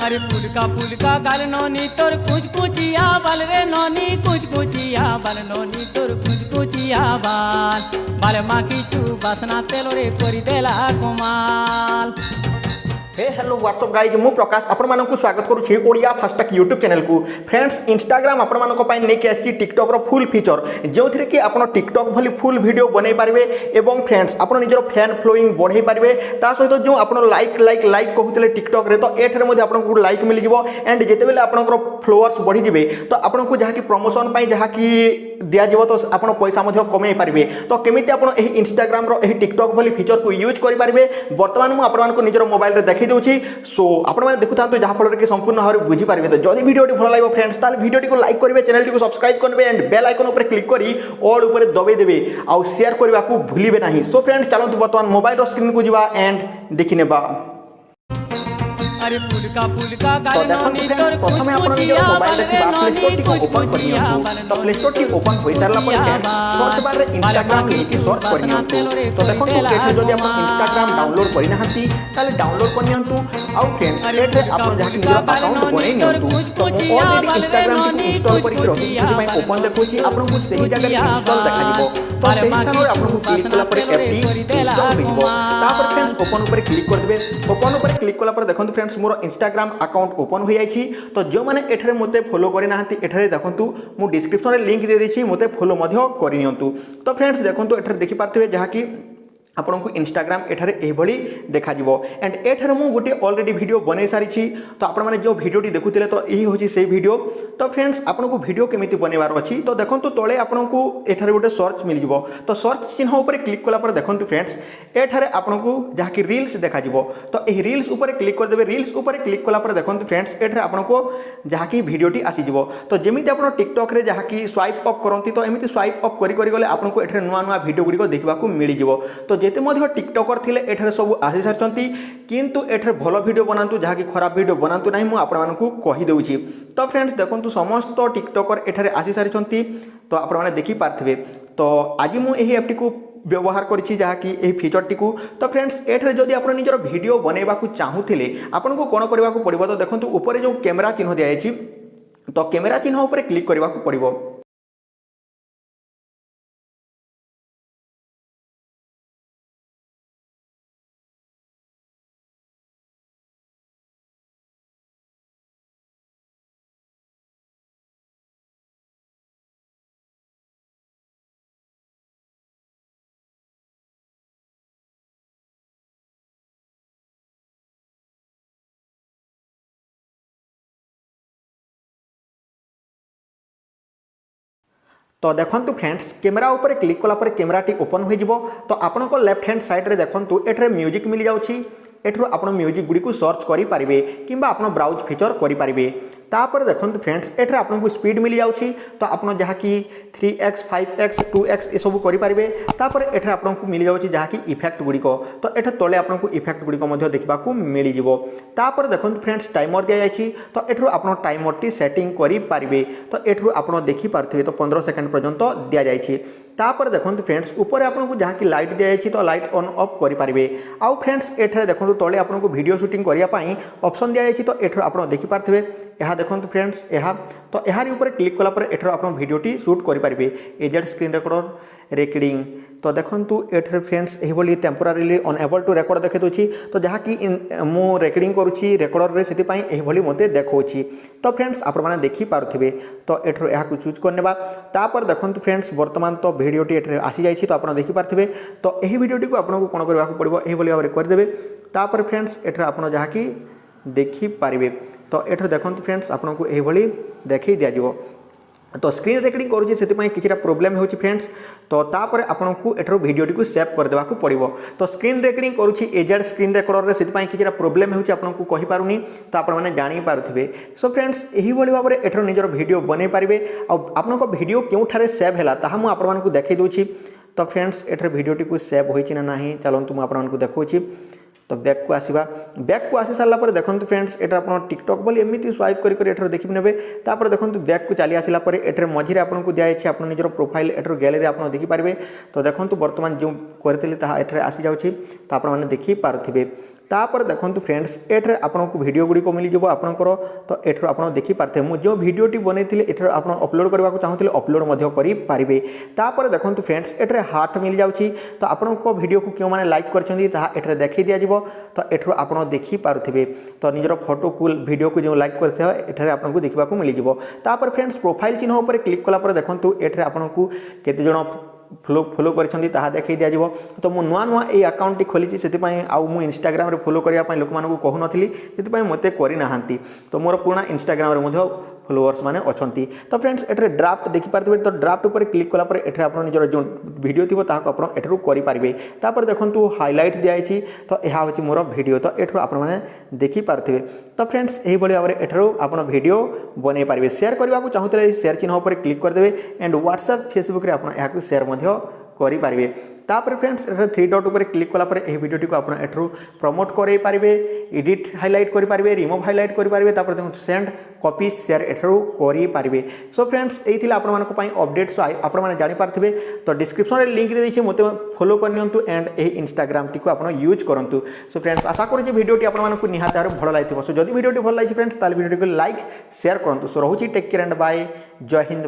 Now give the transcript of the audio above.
अरे फुलका गाल नोनी तोर कुछ कुचिया बाल रे नोनी कुछ कुचिया बाल नोनी तोर कुछ कुचिया बाल मा किछु बासना तेल रे करी देला कमाल। हे हेलो व्हाट्सअप गाइज मु प्रकाश आपण मानकु स्वागत करूछि ओडिया फास्टैग यूट्यूब चैनल को। फ्रेंड्स इंस्टाग्राम आपण मानको पई नेके आछि टिकटॉक रो फुल फीचर जोथिरे कि आपण टिकटॉक भली फुल वीडियो बनै पारबे एवं फ्रेंड्स आपण निजर फैन फॉलोइंग बढ़ाई पारबे। ता सहित जो आपण लाइक कहूतले टिकटॉक रे तो एठरे मध्ये आपण को लाइक मिल जिवो एंड जेतेबेले आपनकर फॉलोअर्स बढ़ी जिवे तो आपण को जहा कि प्रमोशन पई जहा कि दिया जिवो तो आपण पैसा मध्ये कमाई पारबे। तो केमिति आपण एही इंस्टाग्राम रो एही टिकटॉक भली फीचर को यूज करि पारबे वर्तमान मु आपण मानको निजर मोबाइल रे देखि दउछि। सो आपण माने देखु थांतो जहा फल रे संपूर्ण भाव बुझी पारबे। तो जदि वीडियो टी भल लागो फ्रेंड्स ताले वीडियो टी को लाइक करिवे चैनल टी को सब्सक्राइब करबे एंड बेल आइकन ऊपर क्लिक करी ऑल ऊपर दबाई देबे आ शेयर करबा को भूलिबे नाही। सो फ्रेंड्स चलंतु वर्तमान मोबाइल रो स्क्रीन को जिवा एंड देखिनेबा। अरे फुलका गाल नोनी तोर कुछ कुचिया बाल रे नोनी कुछ कुचिया तो प्ले स्टोर टी ओपन होई सारला पर सर्च बार रे इंस्टाग्राम लिखि सर्च करनियंतु। तो देखो एठे जदि आपण इंस्टाग्राम डाउनलोड करि नाहंती ताले डाउनलोड करनियंतु आउ फ्रेंड्स एठे आपण जहा कि निज अकाउंट बनै नियंतु। तो ऑलरेडी इंस्टाग्राम टी इंस्टॉल करि रखि सेति पई ओपन देखुछि आपण को सही जगह इंस्टॉल देखा जिवो। तो सही स्थान रे आपण को क्लिक कला पर एप टी इंस्टॉल हो जिवो। तापर फ्रेंड्स ओपन ऊपर क्लिक कर देबे। ओपन ऊपर क्लिक कला पर देखंतु फ्रेंड्स मोर इंस्टाग्राम अकाउंट ओपन हो जाइछि। तो जो माने एठरे मते फॉलो करि नाहंती एठरे देखंतु मु डिस्क्रिप्शन रे लिंक दे देछि मते फॉलो मध्य करि नियंतु। तो फ्रेंड्स देखंतु एठरे देखि पारथिबे जहा कि आपन को इंस्टाग्राम एठारे एभली देखा जिवो एंड एठारे मु गोटे ऑलरेडी वीडियो बनै सारी छी। तो आपण माने जो वीडियो टी देखुतिले तो एही होची से वीडियो। तो फ्रेंड्स आपन को वीडियो केमिति बनेवार अछि तो देखंतु तळे आपन को एठारे गोटे सर्च मिल जिवो। तो सर्च चिन्ह ऊपर क्लिक कला पर देखंतु फ्रेंड्स एठारे आपन को जहा कि रील्स देखा जिवो। तो एही रील्स ऊपर क्लिक कर देबे। रील्स ऊपर क्लिक कला पर देखंतु फ्रेंड्स एठारे आपन को जहा कि वीडियो टी आसी जिवो। तो जेमिति आपन टिकटॉक रे जहा कि स्वाइप अप करंती तो एमिति स्वाइप अप करी करी गले आपन को एठारे नुवा नुवा वीडियो गुडी को देखबा को मिल जिवो। तो जेते मध्ये टिकटॉक थिले एठरे सब आसी सारचंती किंतु एठरे भलो वीडियो बनांतु जहा कि खराब वीडियो बनांतु नाही मु आपण मानकु कहि देउची। तो फ्रेंड्स देखंतु समस्त टिकटॉकर एठरे आसी सारचंती तो आपण माने देखि पारथिबे। तो आज मु एही एप टी को व्यवहार करछि जहा कि एही फीचर टी को। तो फ्रेंड्स एठरे जदि आपण निजर वीडियो बनेबा को चाहुथिले आपण को कोन करबा को पड़िबो। तो देखंतु ऊपर जो कैमरा चिन्ह दिया अछि तो कैमरा चिन्ह ऊपर क्लिक करबा को पड़िबो। तो देखंतु फ्रेंड्स कैमरा ऊपर क्लिक कला पर कैमरा टी ओपन हो जिवो। तो आपन को लेफ्ट हैंड साइड रे देखंतु एठरे म्यूजिक मिल जाउछि। एठरो आपण म्यूजिक गुडी को सर्च करि पारिबे किंबा आपण ब्राउज फीचर करि पारिबे। तापर देखंतु फ्रेंड्स एठरे आपण को स्पीड मिल जाउछि। तो आपण जहा कि 3x 5x 2x ए सब करि पारिबे। तापर एठरे आपण को मिल जाउछि जहा कि इफेक्ट गुडी को। तो एठे तळे आपण को इफेक्ट गुडी को मध्ये देखबा को मिल जिवो। तापर देखंतु फ्रेंड्स टाइमर दिया जाइछि। तो एठरो आपण टाइमर टी सेटिंग करि पारिबे। तो एठरो आपण देखि पारथिबे तो 15 सेकंड पर्यंत दिया जाइछि। तापर देखंतु फ्रेंड्स ऊपर आपण को जहा कि लाइट दिया जाइछि तो लाइट ऑन ऑफ करि पारिबे। आउ फ्रेंड्स एठरे देखंतु तळे आपण को वीडियो शूटिंग करिया पई ऑप्शन दिया जाइछि। तो एठरो आपण देखि पारथिबे एहा देखंतु फ्रेंड्स एहा तो एहारी ऊपर क्लिक कला पर एठरो आपण वीडियो टी शूट करि पारिबे एजेड स्क्रीन रेकॉर्डर रेकॉर्डिंग। तो देखंतु एठरे फ्रेंड्स एही बोली टेम्पोरारीली अनएबल टू रेकॉर्ड देखे दोछि। तो जहा कि मु रेकॉर्डिंग करूछि रेकॉर्डर रे सेति पई एही बोली मते देखौछि। तो फ्रेंड्स आपण माने देखि पारुथिबे। तो एठरो एहा को चूज करनेबा। तापर देखंतु फ्रेंड्स वर्तमान तो वीडियो टी एठरे आसी जाइछि। तो आपण देखि पारथिबे। तो एही वीडियो टी को आपण को कोन करबा को पड़िबो एही बोली भाबरे कर देबे। तापर फ्रेंड्स एठरे आपण जहा कि देखि पारिबे। तो एठरे देखंतु फ्रेंड्स आपण को एही बोली देखि दिया जिवो। तो स्क्रीन रेकॉर्डिंग करूछि सेति पई किछरा प्रॉब्लम होछि फ्रेंड्स। तो तापर आपण को एठरो वीडियो टी को सेव कर देबा को पड़िबो। तो स्क्रीन रेकॉर्डिंग करूछि एजेड स्क्रीन रेकॉर्डर रे सेति पई किछरा प्रॉब्लम होछि आपण को कहि पारुनी। तो आपण माने जानि पारुथिबे। सो फ्रेंड्स एही बोली भाबरे एठरो निजर वीडियो बनै पारिबे। आ आपण को वीडियो केउ ठारे सेव हैला ताहा मु आपण मानकु देखै दोछि। तो फ्रेंड्स एठरे वीडियो टी को सेव होइछि ना नाही चलंतु मु आपण मानकु देखौछि। तो बैक को आसीबा। बैक को आसी सारला पर देखंतु फ्रेंड्स एटा आपण टिकटॉक बोली एमिति स्वाइप करी करी एठर देखि नेबे। तापर देखंतु बैक को चली आसिला पर एठर मझिरे आपण को दिया छै आपण निजर प्रोफाइल एठर गैलरी आपण देखि पारबे। तो देखंतु वर्तमान जो करथिले ताहा एठर आसी जाउछि। तो आपण माने देखि पारुथिबे। तापर देखंतु फ्रेंड्स एठरे आपनको वीडियो गुडी को मिली जबो आपनकर तो एठरो आपण देखि पारथे मु जो वीडियोटी बनैथिले एठरो आपण अपलोड करबा को चाहूथिले अपलोड मध्य करि पारिबे। तापर देखंतु फ्रेंड्स एठरे हार्ट मिल जाउची तो आपनको वीडियो को क्यों माने लाइक करछंदी ताहा एठरे देखि दिया जिवो तो एठरो आपण देखि पारुथिबे तो निजर फोटो को वीडियो को जो लाइक करथे एठरे आपनको देखबा को मिली जिवो। तापर फ्रेंड्स प्रोफाइल चिन्ह ऊपर क्लिक कला पर देखंतु एठरे आपनको केते जण फॉलो करछंदी ताहा देखै दिया जिवो। तो मु नुआ नुआ ए अकाउंट टी खोली सेति पई आउ मु इंस्टाग्राम रे फॉलो करिया पई लोक मानको कहू नथिली सेति पई मते करि नाहंती तो मोर पुराना इंस्टाग्राम रे मध्य फॉलोअर्स माने अछंती। तो फ्रेंड्स एठरे ड्राफ्ट देखि पारथिबे तो ड्राफ्ट ऊपर क्लिक कला पर एठरे आपण निजर जो वीडियो थिबो ताहा आपण एठरू करि पारिबे। तापर देखंतु हाइलाइट दिया आइछि तो एहा होछि मोर वीडियो तो एठरू आपण माने देखि पारथिबे। तो फ्रेंड्स एही बळी भाबरे एठरू आपण वीडियो बनै पारिबे। शेयर करबा को चाहूतले शेयर चिन्ह ऊपर क्लिक कर देबे एंड व्हाट्सएप फेसबुक रे आपण एहा को शेयर मध्य करि पारिबे। तापर फ्रेंड्स एठरे थ्री डॉट ऊपर क्लिक कला पर एही वीडियो को आपण एठरू प्रमोट करै पारिबे एडिट हाइलाइट करि पारिबे रिमूव हाइलाइट करि पारिबे तापर देखो सेंड कॉपी शेयर एठरू करि पारिबे। सो फ्रेंड्स एही थिला आपण मानको पई अपडेट्स आपण माने जानि पारथिबे तो डिस्क्रिप्शन रे लिंक दे दैछि मते फॉलो करनियंतु एंड एही इंस्टाग्राम टी को आपण यूज करंतु। सो फ्रेंड्स आशा करू जे वीडियो टी आपण मानको निहात आरो भलो लागिथिबो। सो जदि वीडियो टी भलो लागि फ्रेंड्स ताले वीडियो टी को लाइक शेयर करंतु। सो रहूची टेक केयर एंड बाय जय हिंद।